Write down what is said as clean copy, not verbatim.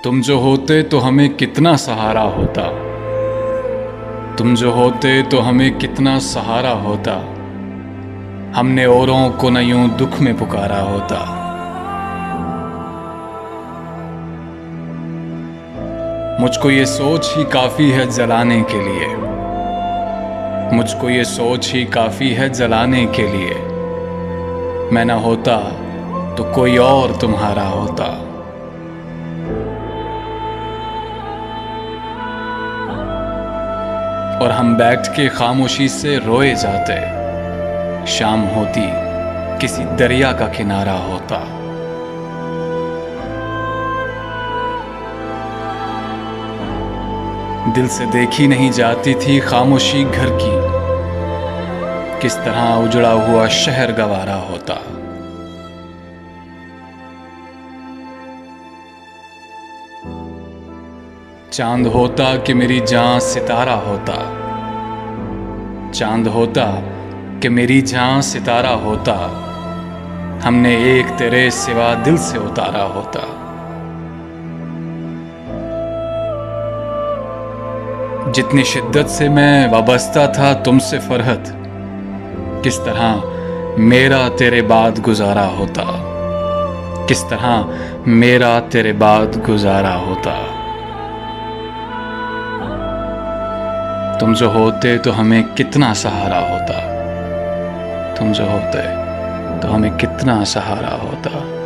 तुम जो होते तो हमें कितना सहारा होता। तुम जो होते तो हमें कितना सहारा होता। हमने औरों को न यूं दुख में पुकारा होता। मुझको ये सोच ही काफी है जलाने के लिए। मुझको ये सोच ही काफी है जलाने के लिए। मैं न होता तो कोई और तुम्हारा होता। और हम बैठ के खामोशी से रोए जाते। शाम होती किसी दरिया का किनारा होता। दिल से देखी नहीं जाती थी खामोशी घर की। किस तरह उजड़ा हुआ शहर गवारा होता। चांद होता कि मेरी जान सितारा होता। चांद होता कि मेरी जान सितारा होता। हमने एक तेरे सिवा दिल से उतारा होता। जितनी शिद्दत से मैं वाबस्ता था तुमसे फरहत, किस तरह मेरा तेरे बाद गुजारा होता। किस तरह मेरा तेरे बाद गुजारा होता। तुम जो होते तो हमें कितना सहारा होता। तुम जो होते तो हमें कितना सहारा होता।